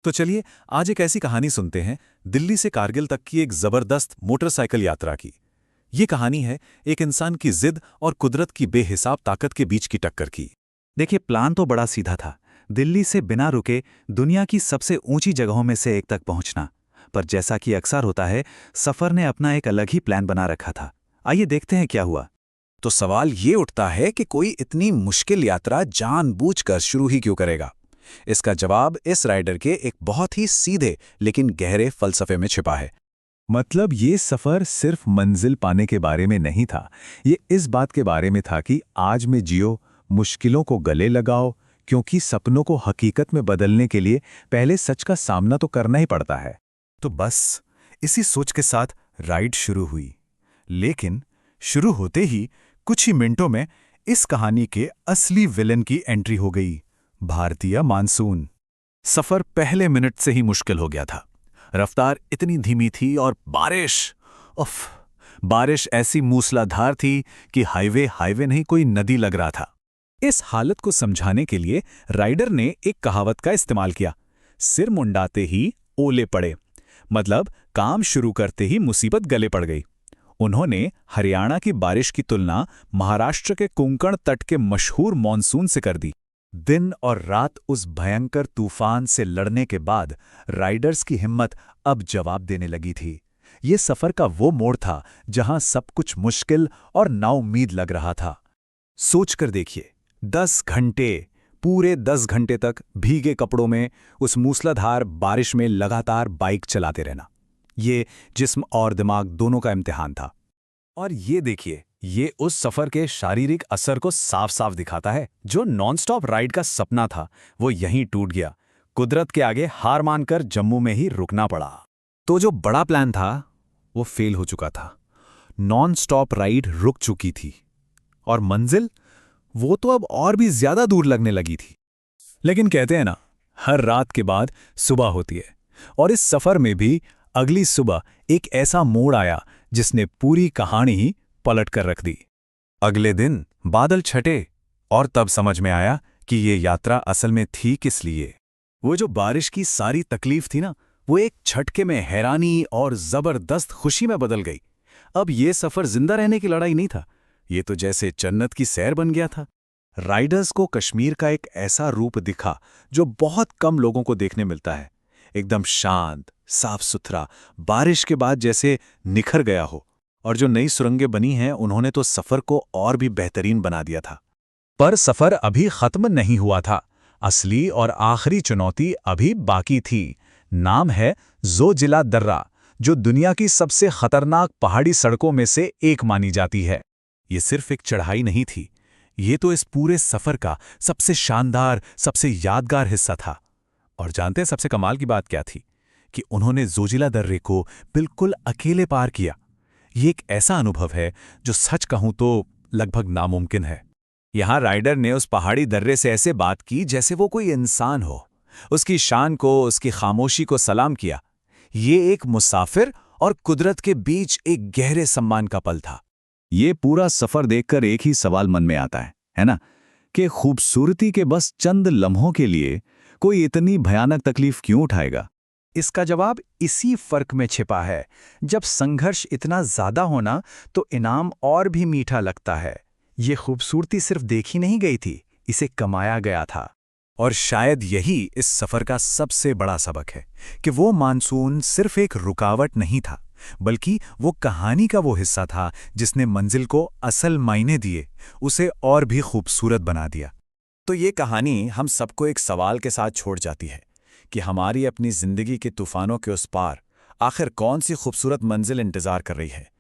तो चलिए आज एक ऐसी कहानी सुनते हैं, दिल्ली से कारगिल तक की एक जबरदस्त मोटरसाइकिल यात्रा की। ये कहानी है एक इंसान की जिद और कुदरत की बेहिसाब ताकत के बीच की टक्कर की। देखिए, प्लान तो बड़ा सीधा था, दिल्ली से बिना रुके दुनिया की सबसे ऊंची जगहों में से एक तक पहुंचना। पर जैसा कि अक्सर होता है, सफर ने अपना एक अलग ही प्लान बना रखा था। आइए देखते हैं क्या हुआ। तो सवाल ये उठता है कि कोई इतनी मुश्किल यात्रा जानबूझकर शुरू ही क्यों करेगा। इसका जवाब इस राइडर के एक बहुत ही सीधे लेकिन गहरे फलसफे में छिपा है। मतलब ये सफर सिर्फ मंजिल पाने के बारे में नहीं था, ये इस बात के बारे में था कि आज में जियो, मुश्किलों को गले लगाओ, क्योंकि सपनों को हकीकत में बदलने के लिए पहले सच का सामना तो करना ही पड़ता है। तो बस इसी सोच के साथ राइड शुरू हुई। लेकिन शुरू होते ही कुछ ही मिनटों में इस कहानी के असली विलेन की एंट्री हो गई, भारतीय मानसून। सफर पहले मिनट से ही मुश्किल हो गया था। रफ्तार इतनी धीमी थी और बारिश ऐसी मूसलाधार थी कि हाईवे नहीं कोई नदी लग रहा था। इस हालत को समझाने के लिए राइडर ने एक कहावत का इस्तेमाल किया, सिर मुंडाते ही ओले पड़े। मतलब काम शुरू करते ही मुसीबत गले पड़ गई। उन्होंने हरियाणा की बारिश की तुलना महाराष्ट्र के कोंकण तट के मशहूर मॉनसून से कर दी। दिन और रात उस भयंकर तूफान से लड़ने के बाद राइडर्स की हिम्मत अब जवाब देने लगी थी। ये सफर का वो मोड़ था जहां सब कुछ मुश्किल और नाउम्मीद लग रहा था। सोचकर देखिए, 10 घंटे, पूरे 10 घंटे तक भीगे कपड़ों में उस मूसलाधार बारिश में लगातार बाइक चलाते रहना, ये जिस्म और दिमाग दोनों का इम्तिहान था। और ये देखिए, ये उस सफर के शारीरिक असर को साफ साफ दिखाता है। जो नॉनस्टॉप राइड का सपना था वो यहीं टूट गया। कुदरत के आगे हार मानकर जम्मू में ही रुकना पड़ा। तो जो बड़ा प्लान था वो फेल हो चुका था। नॉनस्टॉप राइड रुक चुकी थी और मंजिल वो तो अब और भी ज्यादा दूर लगने लगी थी। लेकिन कहते हैं ना, हर रात के बाद सुबह होती है। और इस सफर में भी अगली सुबह एक ऐसा मोड़ आया जिसने पूरी कहानी ही पलट कर रख दी। अगले दिन बादल छटे और तब समझ में आया कि ये यात्रा असल में थी किस लिए। वो जो बारिश की सारी तकलीफ थी ना, वो एक झटके में हैरानी और जबरदस्त खुशी में बदल गई। अब ये सफर जिंदा रहने की लड़ाई नहीं था, ये तो जैसे जन्नत की सैर बन गया था। राइडर्स को कश्मीर का एक ऐसा रूप दिखा जो बहुत कम लोगों को देखने मिलता है। एकदम शांत, साफ सुथरा, बारिश के बाद जैसे निखर गया हो। और जो नई सुरंगें बनी हैं, उन्होंने तो सफर को और भी बेहतरीन बना दिया था। पर सफर अभी खत्म नहीं हुआ था। असली और आखिरी चुनौती अभी बाकी थी। नाम है ज़ोजिला दर्रा, जो दुनिया की सबसे खतरनाक पहाड़ी सड़कों में से एक मानी जाती है। ये सिर्फ एक चढ़ाई नहीं थी, ये तो इस पूरे सफर का सबसे शानदार, सबसे यादगार हिस्सा था। और जानते हैं सबसे कमाल की बात क्या थी? कि उन्होंने ज़ोजिला दर्रे को बिल्कुल अकेले पार किया। ये एक ऐसा अनुभव है जो सच कहूं तो लगभग नामुमकिन है। यहां राइडर ने उस पहाड़ी दर्रे से ऐसे बात की जैसे वो कोई इंसान हो। उसकी शान को, उसकी खामोशी को सलाम किया। ये एक मुसाफिर और कुदरत के बीच एक गहरे सम्मान का पल था। ये पूरा सफर देखकर एक ही सवाल मन में आता है ना? कि खूबसूरती के बस चंद लम्हों के लिए कोई इतनी भयानक तकलीफ क्यों उठाएगा? इसका जवाब इसी फर्क में छिपा है। जब संघर्ष इतना ज्यादा होना तो इनाम और भी मीठा लगता है। ये खूबसूरती सिर्फ देखी नहीं गई थी, इसे कमाया गया था। और शायद यही इस सफर का सबसे बड़ा सबक है कि वो मानसून सिर्फ एक रुकावट नहीं था, बल्कि वो कहानी का वो हिस्सा था जिसने मंजिल को असल मायने दिए, उसे और भी खूबसूरत बना दिया। तो ये कहानी हम सबको एक सवाल के साथ छोड़ जाती है कि हमारी अपनी जिंदगी के तूफानों के उस पार आखिर कौन सी खूबसूरत मंजिल इंतजार कर रही है।